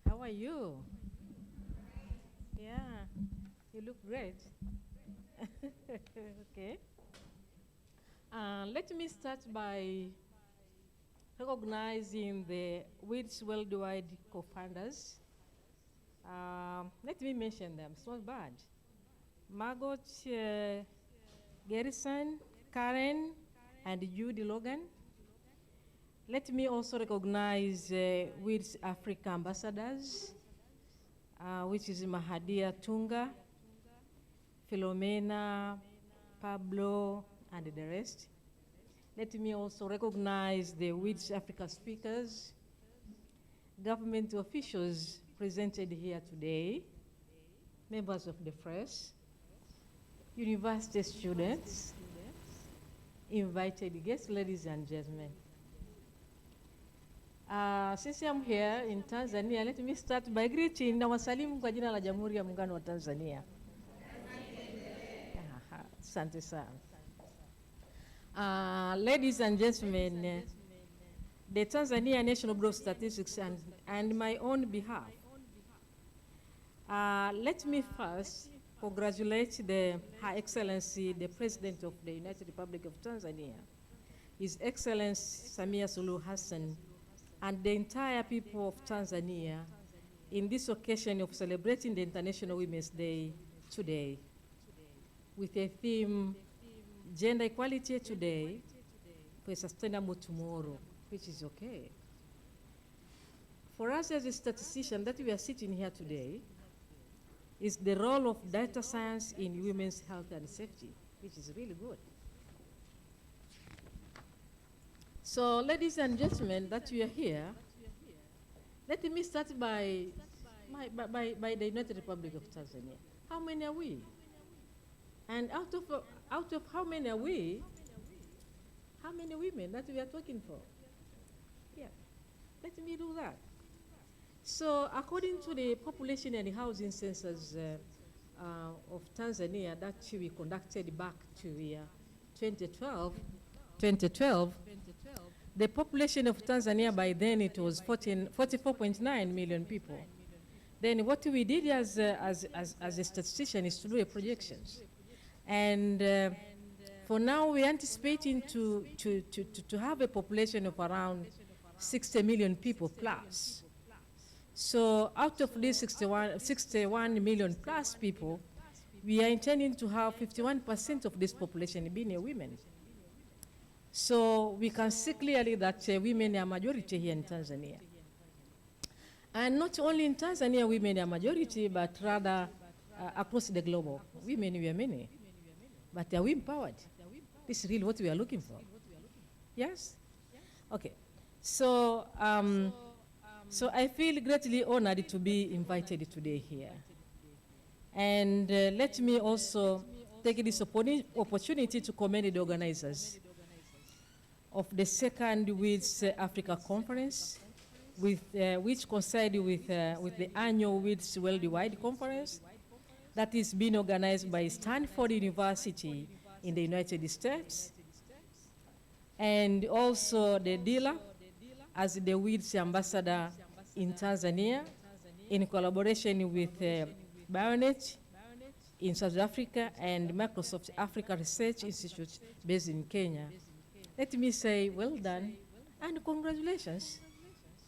How are you? Yeah, you look great. Okay. Let me start by recognizing the WIDS Worldwide co-founders. Let me mention them, it's not bad. Margot Garrison, Karen, and Judy Logan. Let me also recognize WIDS Africa ambassadors, which is Mahadia Tunga, Philomena, Pablo, and the rest. Let me also recognize the WIDS Africa speakers, government officials presented here today, members of the press, university students, invited guests, ladies and gentlemen. Since I'm here in Tanzania, let me start by greeting na wasalimu kwa jina la Jamhuri ya Muungano wa Tanzania. Asante sana. Ladies and gentlemen, the Tanzania National Bureau of Statistics and my own behalf, let me first congratulate Her Excellency, the President of the United Republic of Tanzania, His Excellency Samia Suluhu Hassan, and the entire people of Tanzania in this occasion of celebrating the International Women's Day today with a theme, Gender Equality Today for a Sustainable Tomorrow, which is okay. For us as a statistician that we are sitting here today is the role of data science in women's health and safety, which is really good. So, ladies and gentlemen, that you are here, let me start by the United Republic of Tanzania. How many are we? And out of how many are we, how many women that we are talking for? Yeah, let me do that. So, according to the population and housing census of Tanzania that we conducted back to 2012, the population of Tanzania by then it was 44.9 million people. Then what we did as a statistician is to do a projections. And for now we're anticipating to have a population of around 60 million people plus. So out of these 61 million plus people, we are intending to have 51% of this population being women. So we can see clearly that women are majority here in Tanzania. And not only in Tanzania women are majority, but rather across the globe. Women we are many, but are we empowered? This is really what we are looking for. Yes? Okay. So, so I feel greatly honored to be invited today here. And let me also take this opportunity to commend the organizers of the second WIDS Africa Conference, which coincided with the annual WIDS Worldwide Conference that is being organized by Stanford University in the United States, and also the dLab as the WIDS ambassador in Tanzania in collaboration with BioNet in South Africa and Microsoft Africa Research Institute based in Kenya. Let me say well done and congratulations,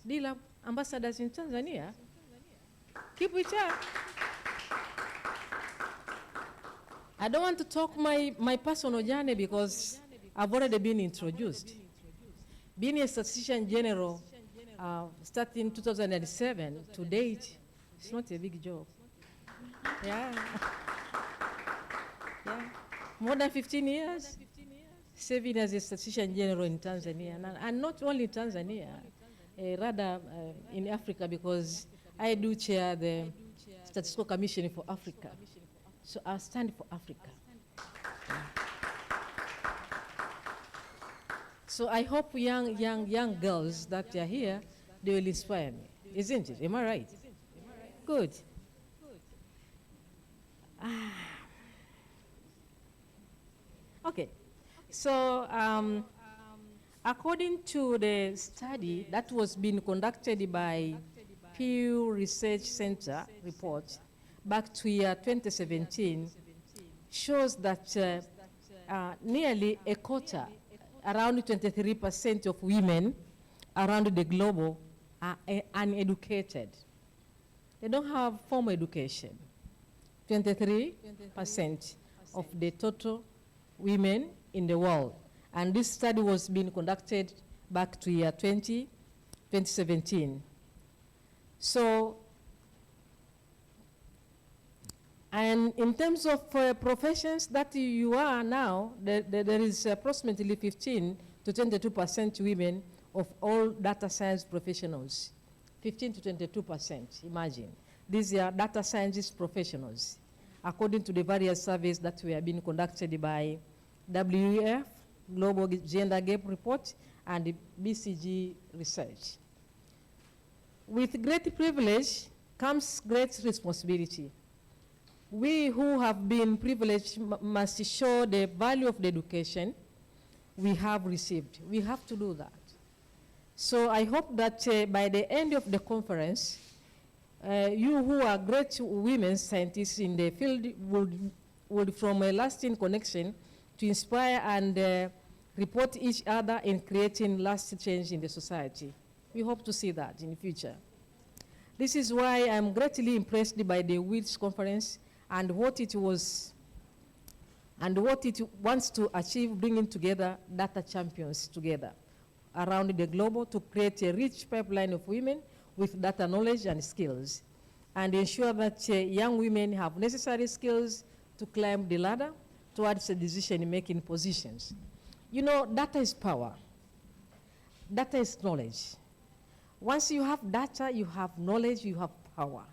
dLab ambassadors in Tanzania. Keep it up. I don't want to talk my personal journey because I've already been introduced. Being a statistician general, starting 2007 to date, it's not a big job. Yeah. Yeah. More than 15 years. Serving as a statistician general in Tanzania, and not only Tanzania, rather in Africa, because I do chair the Statistical Commission for Africa. So I stand for Africa. So I hope young girls that are here, they will inspire me, isn't it? Am I right? Good. Okay. So According to the study that was being conducted by Pew Research Center report back to year 2017, shows that nearly a quarter, around 23% of women around the globe are uneducated. They don't have formal education. 23% of the total women in the world. And this study was being conducted back to year 2017. So, and in terms of professions that you are now, there is approximately 15 to 22% women of all data science professionals. 15 to 22%, imagine. These are data scientist professionals, according to the various surveys that were being conducted by WEF, Global Gender Gap Report, and the BCG Research. With great privilege comes great responsibility. We who have been privileged must show the value of the education we have received. We have to do that. So I hope that by the end of the conference, you who are great women scientists in the field would from a lasting connection to inspire and report each other in creating lasting change in the society. We hope to see that in the future. This is why I'm greatly impressed by the WIDS conference and what it was and what it wants to achieve, bringing together data champions together around the globe to create a rich pipeline of women with data knowledge and skills, and ensure that young women have necessary skills to climb the ladder towards the decision-making positions. You know, data is power. Data is knowledge. Once you have data, you have knowledge, you have power.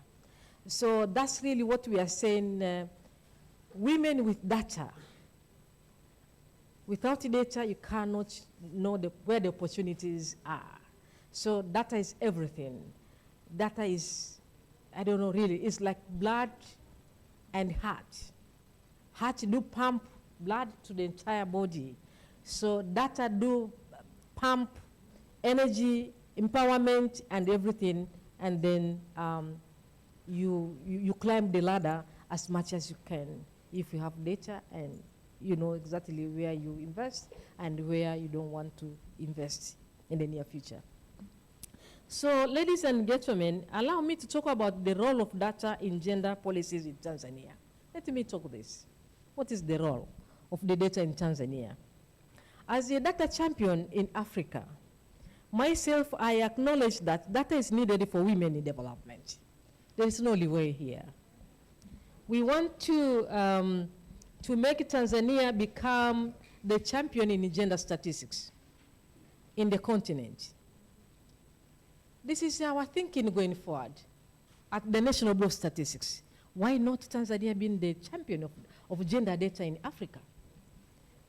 So that's really what we are saying. Women with data. Without data, you cannot know where the opportunities are. So data is everything. Data is, I don't know really, it's like blood and heart. Heart do pump blood to the entire body. So data do pump energy, empowerment, and everything, and then you climb the ladder as much as you can if you have data and you know exactly where you invest and where you don't want to invest in the near future. So, ladies and gentlemen, allow me to talk about the role of data in gender policies in Tanzania. Let me talk this. What is the role of the data in Tanzania? As a data champion in Africa, myself, I acknowledge that data is needed for women in development. There is no leeway here. We want to make Tanzania become the champion in gender statistics in the continent. This is our thinking going forward at the National Bureau of Statistics. Why not Tanzania being the champion of gender data in Africa?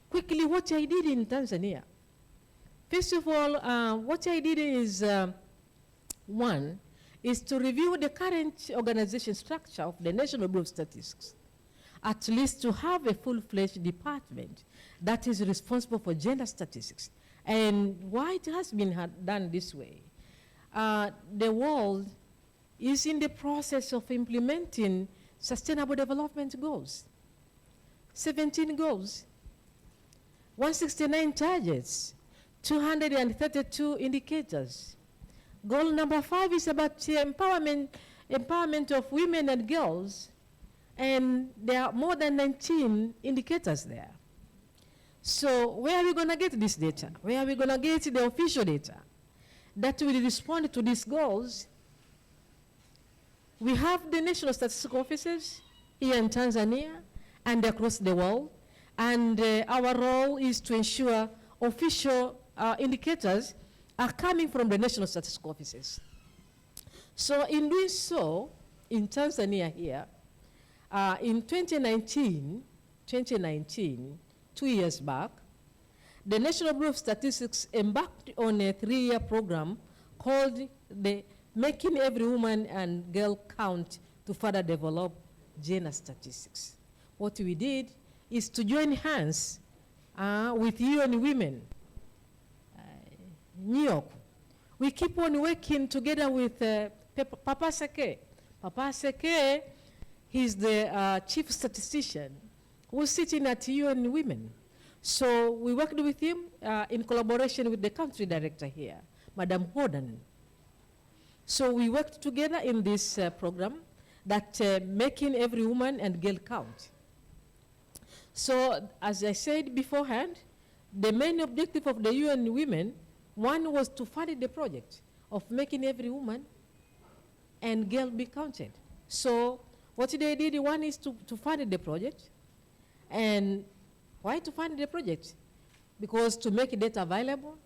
Quickly, what I did in Tanzania. First of all, what I did is, one, is to review the current organization structure of the National Bureau of Statistics, at least to have a full-fledged department that is responsible for gender statistics. And why it has been done this way? The world is in the process of implementing Sustainable Development Goals. 17 goals, 169 targets, 232 indicators. Goal number 5 is about empowerment of women and girls, and there are more than 19 indicators there. So where are we going to get this data? Where are we going to get the official data that will respond to these goals? We have the National Statistical Offices here in Tanzania and across the world, and our role is to ensure official indicators are coming from the National Statistical Offices. So in doing so, in Tanzania here, in 2019, 2 years back, the National Bureau of Statistics embarked on a 3-year program called the Making Every Woman and Girl Count to further develop gender statistics. What we did is to join hands with UN Women, New York. We keep on working together with Papa Seke. Papa Seke, he's the chief statistician who's sitting at UN Women. So we worked with him in collaboration with the country director here, Madam Gordon. So we worked together in this program that making every woman and girl count. So as I said beforehand, the main objective of the UN Women, one was to fund the project of making every woman and girl be counted. So what they did, one is to fund the project. And why to fund the project? Because to make data available,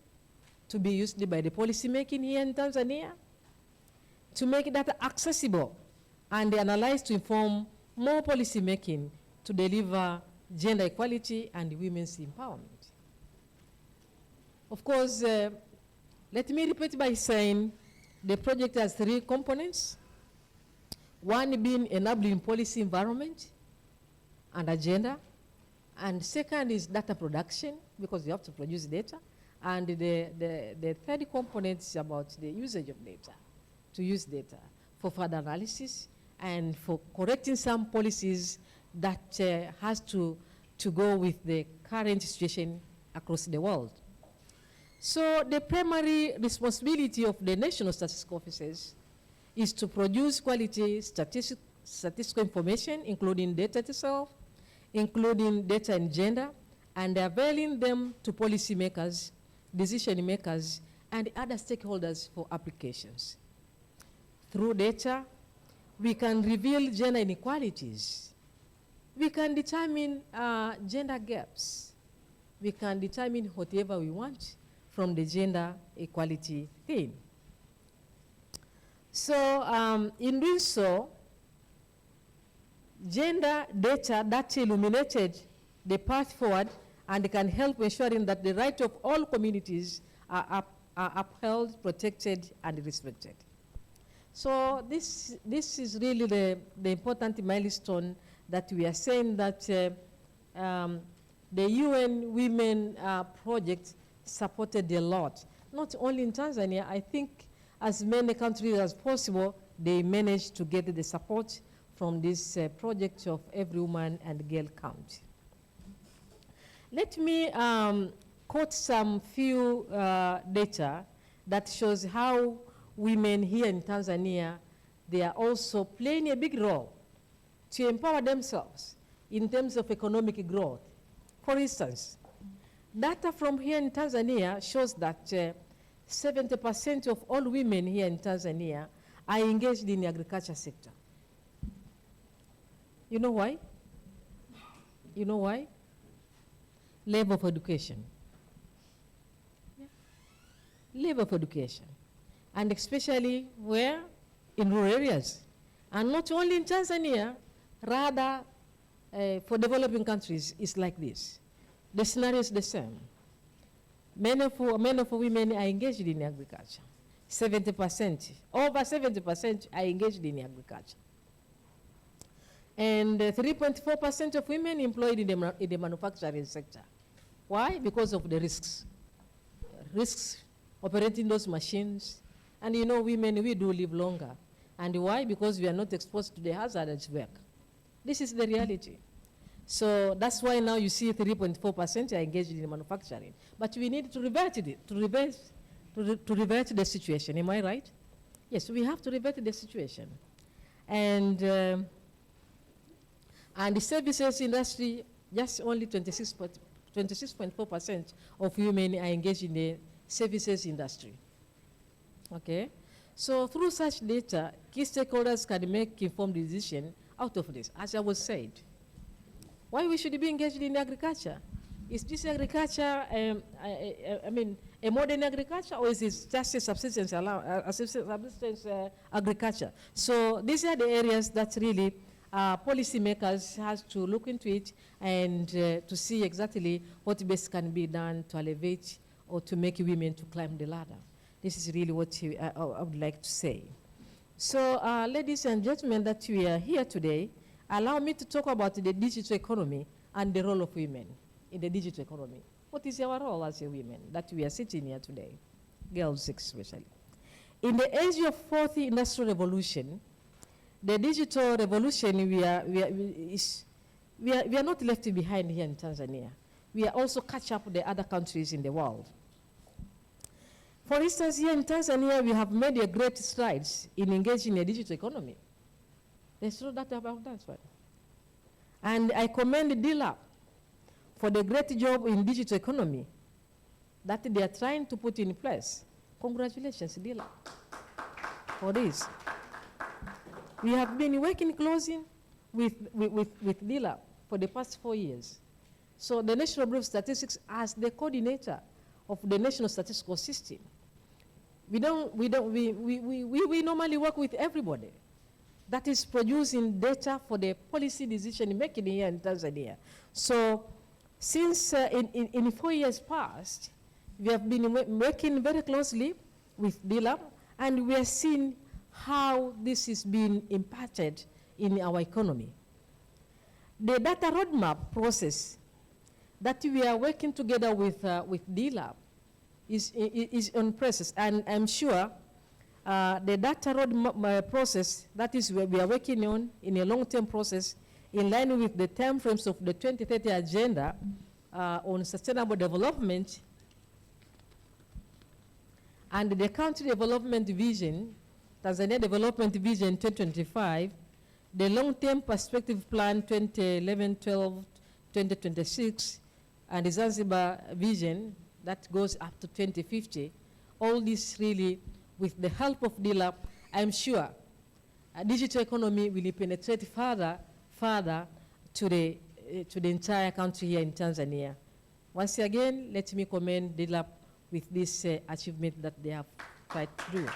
to be used by the policy making here in Tanzania, to make data accessible and analyzed to inform more policy making to deliver gender equality and women's empowerment. Of course, let me repeat by saying the project has 3 components. One being enabling policy environment and agenda. And second is data production, because you have to produce data. And the third component is about the usage of data, to use data for further analysis and for correcting some policies that has to go with the current situation across the world. So the primary responsibility of the national statistical offices is to produce quality statistical information, including data itself, including data and gender, and availing them to policymakers, decision makers, and other stakeholders for applications. Through data, we can reveal gender inequalities. We can determine gender gaps. We can determine whatever we want from the gender equality thing. So in doing so, gender data that illuminated the path forward and can help ensuring that the rights of all communities are upheld, protected, and respected. So this is really the important milestone that we are saying that the UN Women project supported a lot. Not only in Tanzania, I think as many countries as possible, they managed to get the support from this project of every woman and girl count. Let me quote some few data that shows how women here in Tanzania, they are also playing a big role to empower themselves in terms of economic growth. For instance, data from here in Tanzania shows that 70% of all women here in Tanzania are engaged in the agriculture sector. You know why? You know why? Level of education. Yeah. Level of education. And especially where? In rural areas. And not only in Tanzania, rather for developing countries, it's like this. The scenario is the same. Many of women are engaged in agriculture. 70%, over 70% are engaged in agriculture. And 3.4% of women employed in the manufacturing sector. Why? Because of the risks. Risks operating those machines. And you know, women, we do live longer. And why? Because we are not exposed to the hazardous work. This is the reality. So that's why now you see 3.4% are engaged in manufacturing. But we need to revert it, to revert the situation. Am I right? Yes, we have to revert the situation. And the services industry, just only 26.4% of women are engaged in the services industry. Okay? So through such data, key stakeholders can make informed decisions out of this, as I was said. Why we should be engaged in agriculture? Is this agriculture, a modern agriculture, or is it just a subsistence agriculture? So these are the areas that really policymakers has to look into it and to see exactly what best can be done to elevate or to make women to climb the ladder. This is really what I would like to say. So ladies and gentlemen that we are here today, allow me to talk about the digital economy and the role of women in the digital economy. What is our role as a women that we are sitting here today? girls especially. In the age of fourth industrial revolution, the digital revolution, we are not left behind here in Tanzania. We are also catch up with the other countries in the world. For instance, here in Tanzania, we have made a great strides in engaging in a digital economy. There's no doubt about that one. And I commend dLab for the great job in digital economy that they are trying to put in place. Congratulations, dLab, for this. We have been working closely with dLab for the past 4 years. So the National Bureau of Statistics, as the coordinator of the national statistical system, we normally work with everybody that is producing data for the policy decision making here in Tanzania. So since in 4 years past, we have been working very closely with dLab, and we are seeing how this is being impacted in our economy. The data roadmap process that we are working together with dLab is on process, and I'm sure the data roadmap process that is where we are working on in a long-term process in line with the timeframes of the 2030 agenda on sustainable development and the country development vision, Tanzania Development Vision 2025, the long-term perspective plan 2011-12, 2026, and the Zanzibar vision that goes up to 2050. All this really, with the help of dLab, I'm sure a digital economy will penetrate further to the entire country here in Tanzania. Once again, let me commend dLab with this achievement that they have tried to do.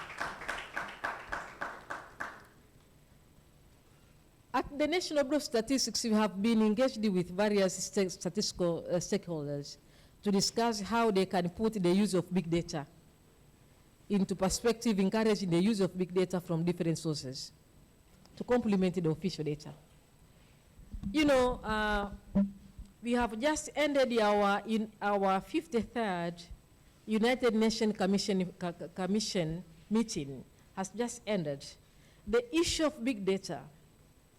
At the National Bureau of Statistics, we have been engaged with various statistical stakeholders to discuss how they can put the use of big data into perspective, encouraging the use of big data from different sources to complement the official data. You know, we have just ended our 53rd United Nations Commission meeting has just ended. The issue of big data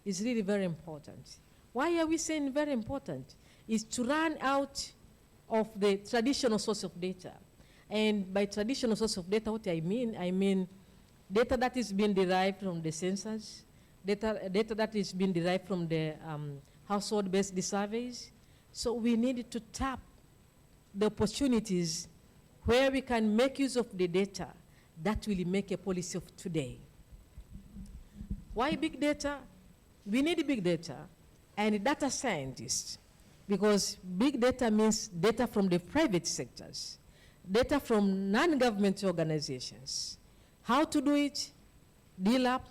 is really very important. Why are we saying very important? Is to run out of the traditional source of data. And by traditional source of data, what I mean data that is being derived from the census, data that is being derived from the household-based surveys. So we need to tap the opportunities where we can make use of the data that will make a policy of today. Why big data? We need big data and data scientists, because big data means data from the private sectors, data from non-government organizations. How to do it? dLab,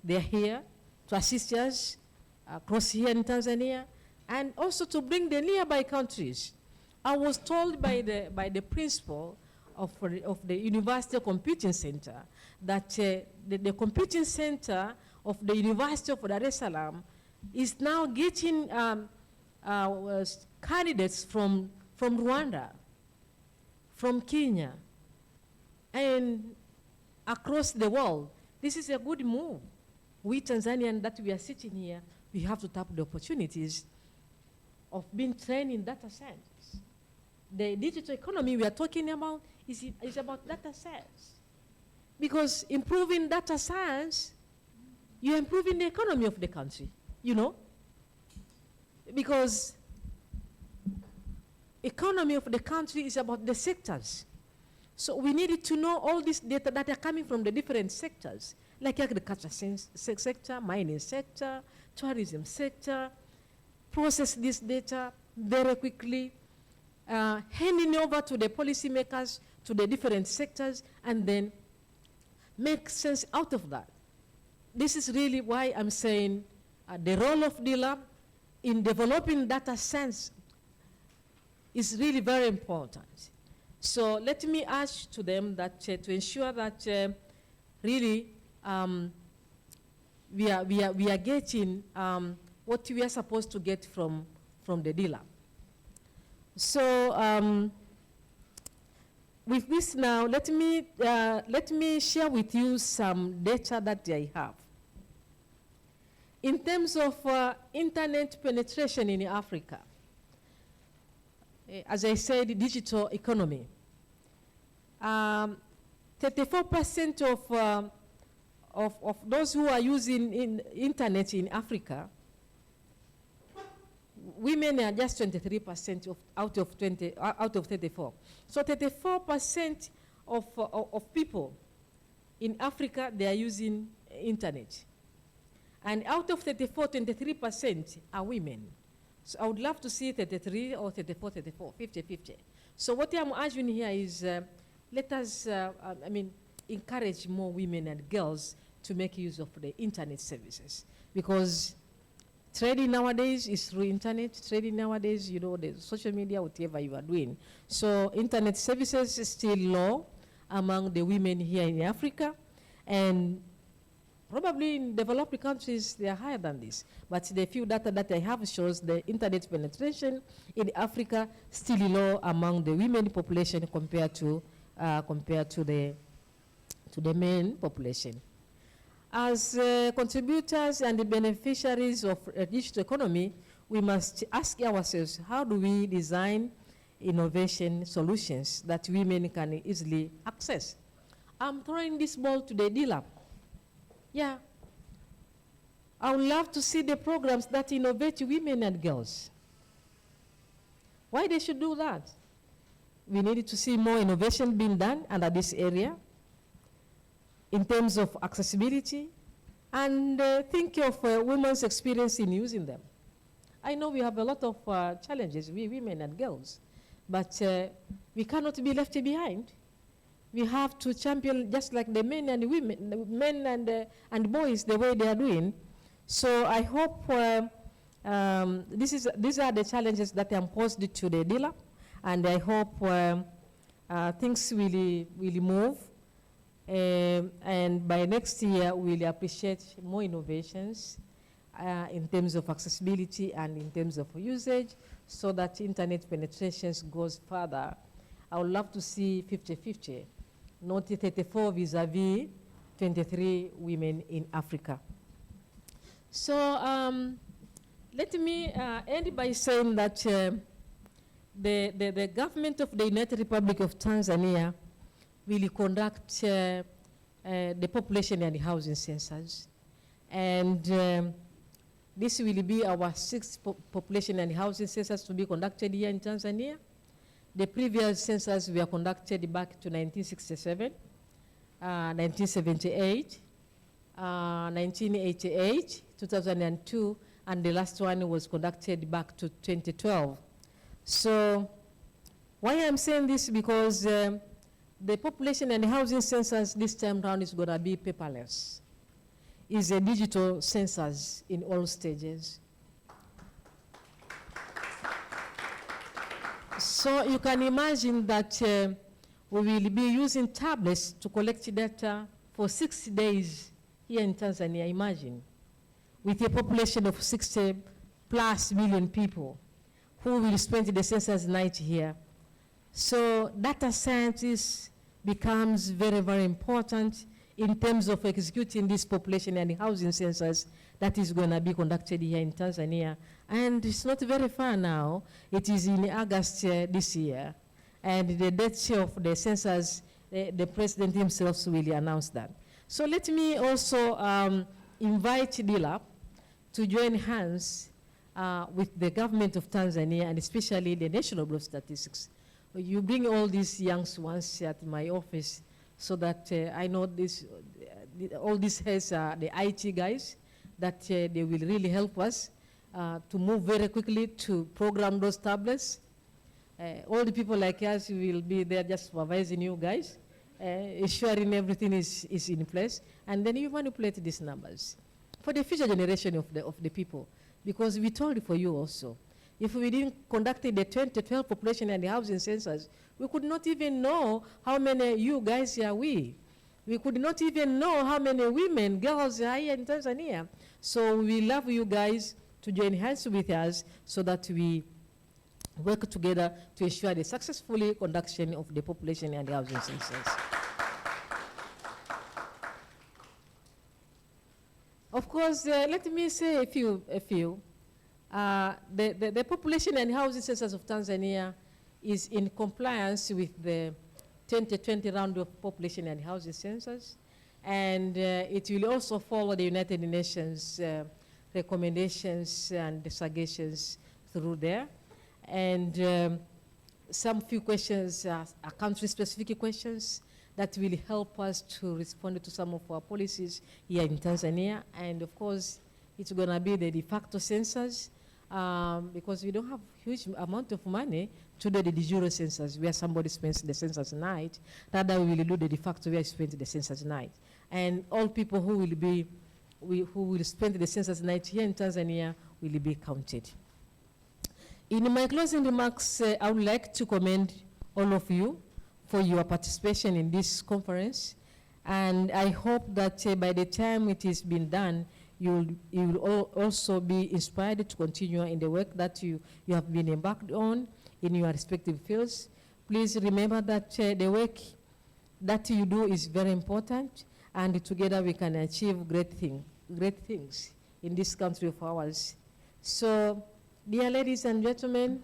they're here to assist us across here in Tanzania, and also to bring the nearby countries. I was told by the principal of the University Computing Center that the computing center of the University of Dar es Salaam is now getting candidates from Rwanda, from Kenya, and across the world. This is a good move. We Tanzanians that we are sitting here, we have to tap the opportunities of being trained in data science. The digital economy we are talking about is about data science. Because improving data science, you're improving the economy of the country, you know? Because economy of the country is about the sectors. So we needed to know all this data that are coming from the different sectors, like agriculture sector, mining sector, tourism sector, process this data very quickly, handing over to the policymakers, to the different sectors, and then make sense out of that. This is really why I'm saying the role of dLab in developing data science is really very important. So let me ask to them that to ensure that really we are getting what we are supposed to get from the dLab. So with this now, let me share with you some data that I have. In terms of internet penetration in Africa, as I said, digital economy, 34% of those who are using internet in Africa, women are just 23% out of 34. So 34% of people in Africa, they are using internet. And out of 34, 23% are women. So I would love to see 33 or 34, 50-50. So what I'm urging here is let us, encourage more women and girls to make use of the internet services. Because trading nowadays is through internet. Trading nowadays, you know, the social media, whatever you are doing. So internet services is still low among the women here in Africa. And probably in developed countries, they are higher than this. But the few data that I have shows the internet penetration in Africa still low among the women population compared to the men population. As contributors and the beneficiaries of a digital economy, we must ask ourselves, how do we design innovation solutions that women can easily access? I'm throwing this ball to the dLab. Yeah. I would love to see the programs that innovate women and girls. Why they should do that? We need to see more innovation being done under this area in terms of accessibility, and think of women's experience in using them. I know we have a lot of challenges, we women and girls, but we cannot be left behind. We have to champion just like the men and women, the men and boys, the way they are doing. So I hope these are the challenges that are posed to the dLab, and I hope things will move. And by next year, we'll appreciate more innovations in terms of accessibility and in terms of usage, so that internet penetrations goes further. I would love to see 50-50, not 34 vis-a-vis 23 women in Africa. So let me end by saying that the government of the United Republic of Tanzania will conduct the population and housing census. And this will be our 6th population and housing census to be conducted here in Tanzania. The previous census were conducted back to 1967, 1978, 1988, 2002, and the last one was conducted back to 2012. So why I'm saying this, because the population and housing census this time round is going to be paperless. It's a digital census in all stages. So you can imagine that we will be using tablets to collect data for 60 days here in Tanzania, imagine, with a population of 60+ million people who will spend the census night here. So data science becomes very, very important in terms of executing this population and housing census that is going to be conducted here in Tanzania. And it's not very far now. It is in August this year. And the date of the census, the president himself will announce that. So let me also invite dLab to join hands with the government of Tanzania, and especially the National Bureau of Statistics. You bring all these young ones at my office so that I know this, all these heads are the IT guys, that they will really help us to move very quickly to program those tablets. All the people like us will be there just supervising you guys, ensuring everything is in place, and then you manipulate these numbers for the future generation of the people. Because we told for you also, if we didn't conduct the 2012 population and the housing census, we could not even know how many you guys are we. We could not even know how many women, girls are here in Tanzania. So we love you guys to join hands with us so that we work together to ensure the successful conduction of the population and housing census. Of course, let me say a few. The population and housing census of Tanzania is in compliance with the 2020 round of population and housing census, and it will also follow the United Nations recommendations and suggestions through there. And some few questions are country-specific questions that will help us to respond to some of our policies here in Tanzania. And of course, it's gonna be the de facto census because we don't have huge amount of money to do the de jure census where somebody spends the census night. Rather, we will do the de facto where you spend the census night. And all people who will spend the census night here in Tanzania will be counted. In my closing remarks, I would like to commend all of you for your participation in this conference. And I hope that by the time it is been done, you will also be inspired to continue in the work that you have been embarked on in your respective fields. Please remember that the work that you do is very important, and together we can achieve great things in this country of ours. So, dear ladies and gentlemen,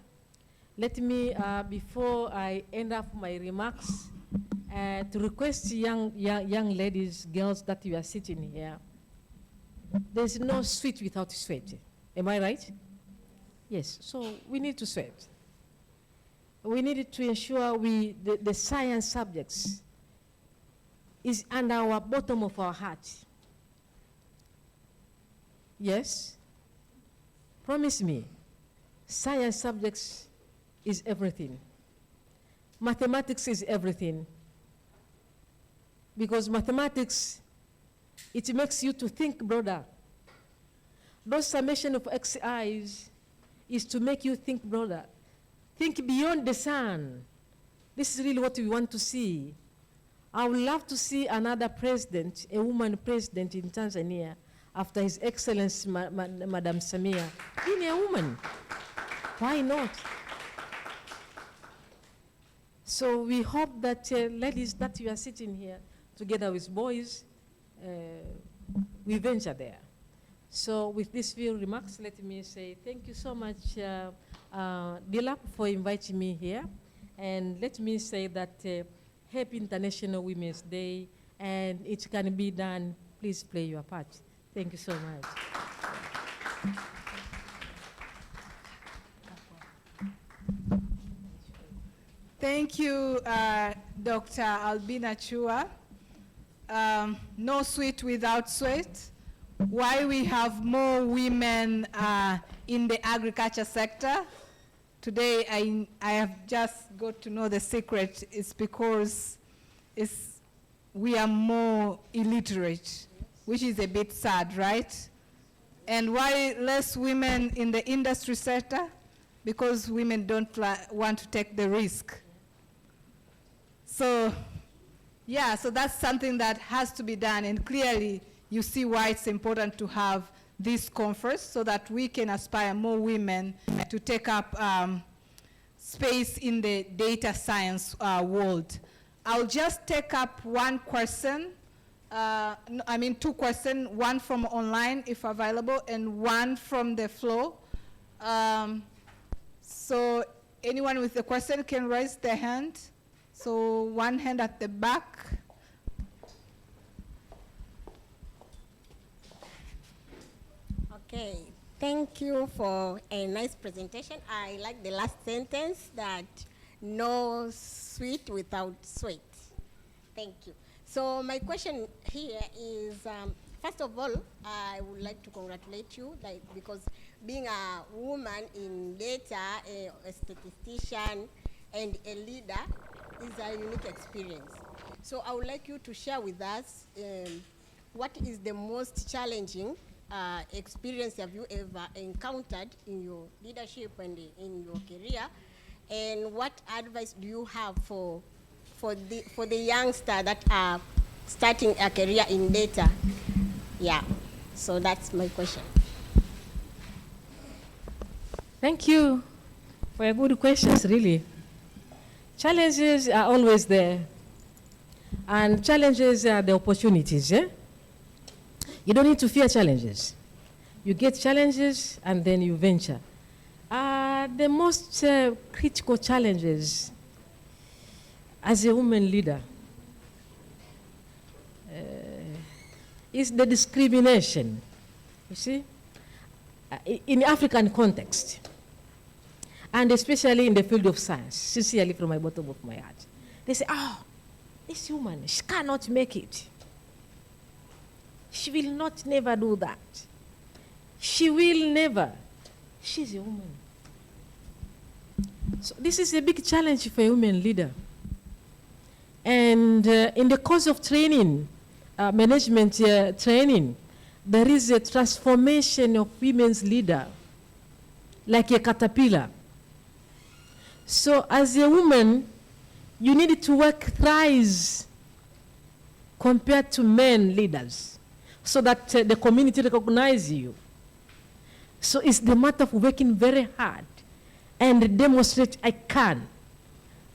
let me, before I end up my remarks, to request young ladies, girls that you are sitting here. There's no sweat without sweat. Am I right? Yes, so we need to sweat. We need to ensure the science subjects is under our bottom of our heart. Yes? Promise me, science subjects is everything. Mathematics is everything. Because mathematics, it makes you to think broader. Those summation of XI's is to make you think broader. Think beyond the sun. This is really what we want to see. I would love to see another president, a woman president in Tanzania, after His Excellency Madam Samia, being a woman. Why not? So we hope that ladies that you are sitting here together with boys, we venture there. So with these few remarks, let me say thank you so much, dLab, for inviting me here. And let me say that Happy International Women's Day, and it can be done. Please play your part. Thank you so much. Thank you, Dr. Albina Chuwa. No sweat without sweat. Why we have more women in the agriculture sector. Today, I have just got to know the secret. It's because we are more illiterate, which is a bit sad, right? And why less women in the industry sector? Because women don't want to take the risk. So, yeah, so that's something that has to be done, and clearly you see why it's important to have this conference so that we can aspire more women to take up space in the data science world. I'll just take up one question, two questions, one from online if available, and one from the floor. So anyone with a question can raise their hand. So one hand at the back. Okay, thank you for a nice presentation. I like the last sentence, that no sweat without sweat. Thank you. So my question here is, first of all, I would like to congratulate you, because being a woman in data, a statistician, and a leader is a unique experience. So I would like you to share with us what is the most challenging experience have you ever encountered in your leadership and in your career, and what advice do you have for the youngster that are starting a career in data? Yeah, so that's my question. Thank you. For a good questions, really. Challenges are always there. And challenges are the opportunities, eh? You don't need to fear challenges. You get challenges and then you venture. The most critical challenges as a woman leader is the discrimination, you see, in African context, and especially in the field of science, sincerely from my bottom of my heart. They say, oh, this woman, she cannot make it. She will not never do that. She will never. She's a woman. So this is a big challenge for a woman leader. And in the course of training, management training, there is a transformation of women's leader, like a caterpillar. So as a woman, you need to work thrice compared to men leaders, so that the community recognizes you. So it's the matter of working very hard and demonstrate I can.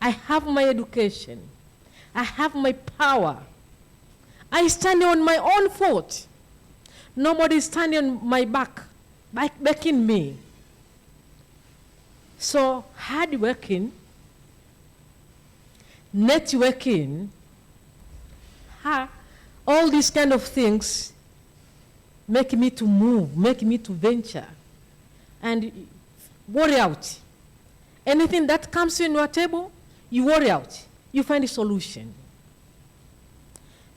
I have my education. I have my power. I stand on my own foot. Nobody is standing on my back, backing me. So hard working, networking, all these kind of things make me to move, make me to venture, and worry out. Anything that comes in your table, you worry out. You find a solution.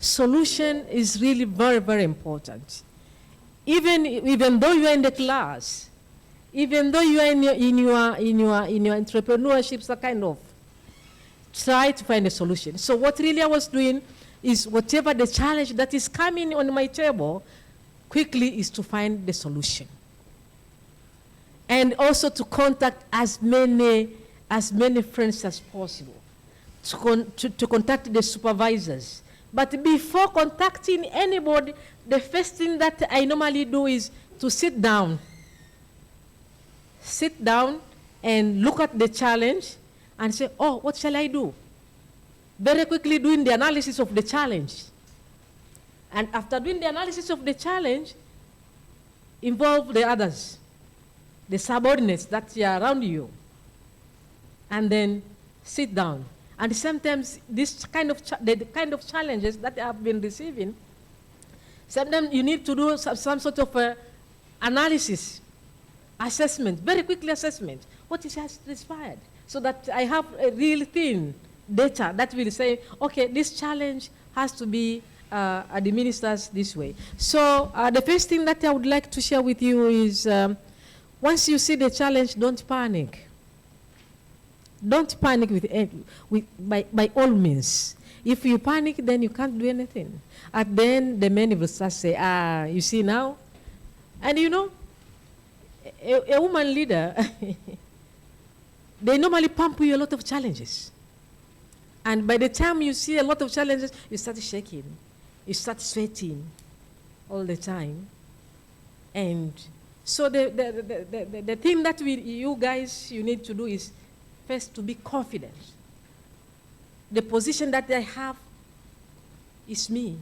Solution is really very, very important. Even though you are in the class, even though you are in your entrepreneurship, so kind of, try to find a solution. So what really I was doing is whatever the challenge that is coming on my table, quickly is to find the solution. And also to contact as many friends as possible, to contact the supervisors. But before contacting anybody, the first thing that I normally do is to sit down and look at the challenge and say, oh, what shall I do? Very quickly doing the analysis of the challenge. And after doing the analysis of the challenge, involve the others, the subordinates that are around you, and then sit down. And sometimes this the kind of challenges that I've been receiving, sometimes you need to do some sort of analysis, assessment, very quickly assessment. What is has transpired? So that I have a real thin data that will say, okay, this challenge has to be administered this way. So the first thing that I would like to share with you is, once you see the challenge, don't panic. Don't panic by all means. If you panic, then you can't do anything. At the end, the men will start say, you see now? And you know, a woman leader, they normally pump you a lot of challenges. And by the time you see a lot of challenges, you start shaking. You start sweating all the time. And so the thing that you guys, you need to do is first to be confident. The position that I have is me.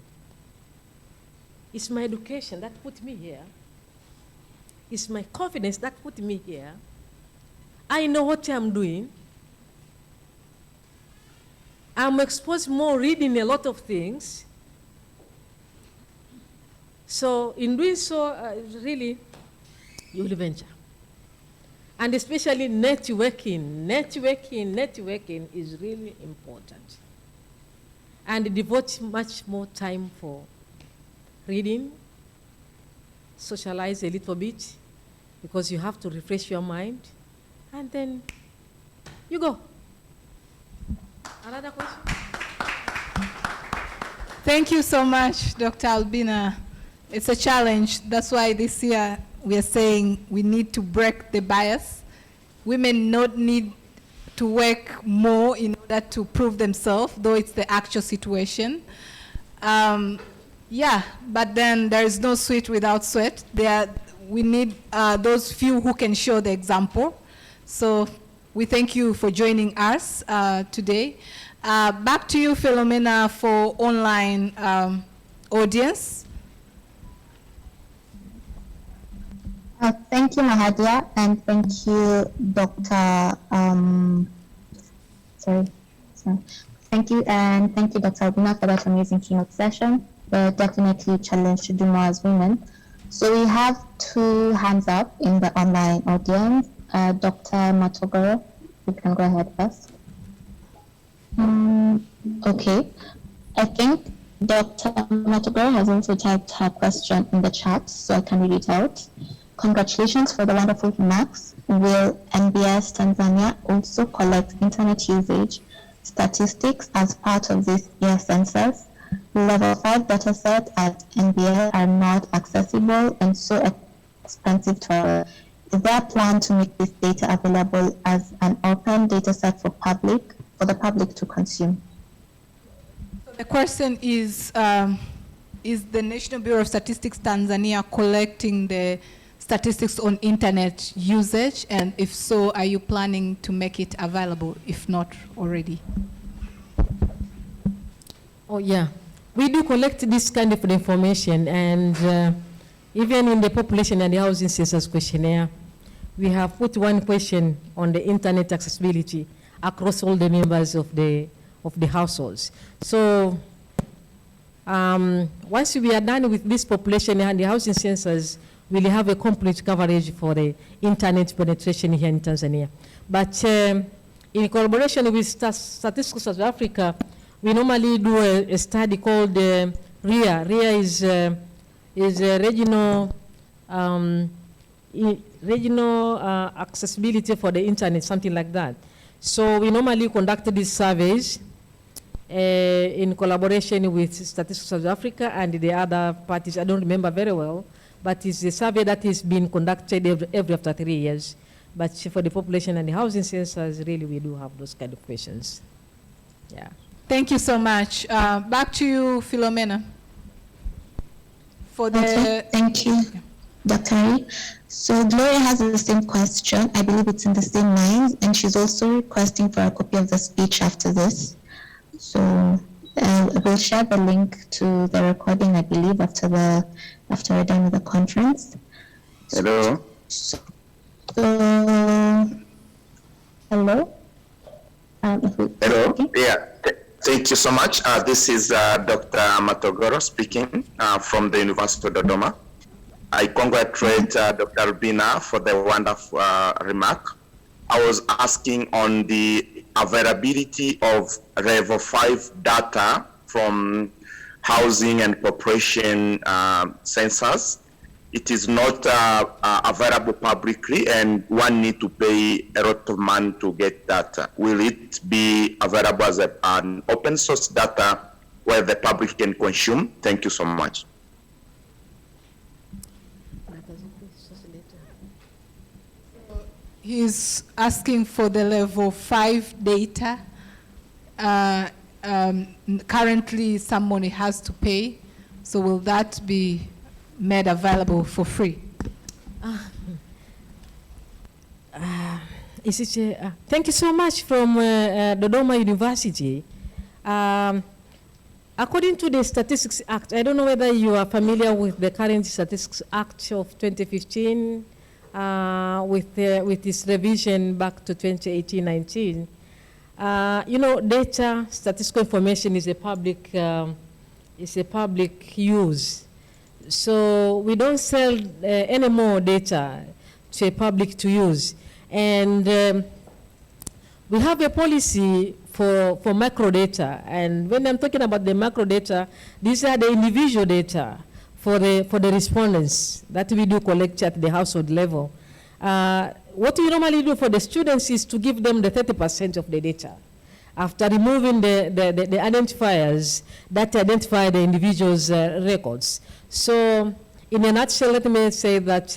It's my education that put me here. It's my confidence that put me here. I know what I'm doing. I'm exposed more reading a lot of things. So in doing so, really, you will venture. And especially networking. Networking is really important. And devote much more time for reading, socialize a little bit, because you have to refresh your mind, and then you go. Another question? Thank you so much, Dr. Albina. It's a challenge. That's why this year we are saying we need to break the bias. Women not need to work more in order to prove themselves, though it's the actual situation. Yeah, but then there is no sweat without sweat. We need those few who can show the example. So we thank you for joining us today. Back to you, Philomena, for online audience. Thank you, Mahadia, and thank you, Dr. Thank you, and thank you, Dr. Albina, for that amazing keynote session. We're definitely challenged to do more as women. So we have 2 hands up in the online audience. Dr. Matogoro, you can go ahead first. Okay, I think Dr. Matogoro has also typed her question in the chat, so I can read it out. Congratulations for the wonderful remarks. Will NBS Tanzania also collect internet usage statistics as part of this year's census? Level 5 dataset at NBS are not accessible and so expensive to our. Is there a plan to make this data available as an open dataset for the public to consume? The question is the National Bureau of Statistics Tanzania collecting the statistics on internet usage, and if so, are you planning to make it available, if not already? Oh yeah, we do collect this kind of information, and even in the population and the housing census questionnaire, we have put one question on the internet accessibility across all the members of the households. So once we are done with this population and the housing census, we'll have a complete coverage for the internet penetration here in Tanzania. But in collaboration with Statistics South Africa, we normally do a study called RIA. RIA is a regional accessibility for the internet, something like that. So we normally conduct these surveys in collaboration with Statistics South Africa and the other parties. I don't remember very well, but it's a survey that is being conducted every after 3 years. But for the population and the housing census, really we do have those kind of questions. Yeah. Thank you so much. Back to you, Philomena. Okay, thank you, Dr. Ari. So Gloria has the same question. I believe it's in the same lines, and she's also requesting for a copy of the speech after this. So we'll share the link to the recording, I believe, after we're done with the conference. Hello. Hello. Hello. Okay. Yeah. Thank you so much. This is Dr. Matogoro speaking from the University of Dodoma. I congratulate Dr. Albina for the wonderful remark. I was asking on the availability of level 5 data from housing and population census. It is not available publicly, and one need to pay a lot of money to get data. Will it be available as an open source data where the public can consume? Thank you so much. He's asking for the level 5 data. Currently, somebody has to pay. So will that be made available for free? Thank you so much from Dodoma University. According to the Statistics Act, I don't know whether you are familiar with the current Statistics Act of 2015 with this revision back to 2018-19. You know, data, statistical information is a public use. So we don't sell any more data to a public to use. And we have a policy for microdata. And when I'm talking about the microdata, these are the individual data for the respondents that we do collect at the household level. What we normally do for the students is to give them the 30% of the data after removing the identifiers that identify the individual's records. So in a nutshell, let me say that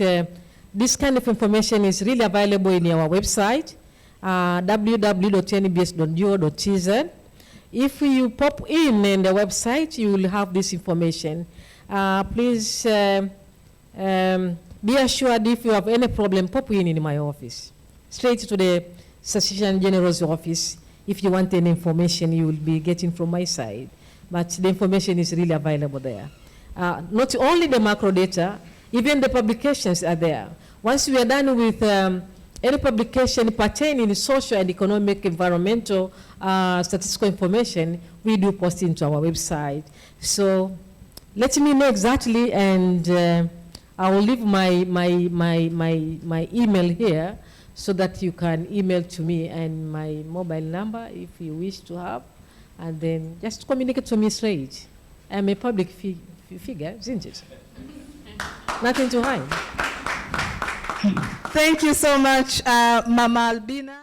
this kind of information is really available in our website, www.nbs.go.tz. If you pop in the website, you will have this information. Please be assured if you have any problem, pop in my office, straight to the Statistician General's office. If you want any information, you will be getting from my side. But the information is really available there. Not only the macro data, even the publications are there. Once we are done with any publication pertaining to social and economic, environmental, statistical information, we do post into our website. So let me know exactly, and I will leave my email here so that you can email to me and my mobile number if you wish to have, and then just communicate to me straight. I'm a public figure, isn't it? Nothing to hide. Thank you so much, Mama Albina.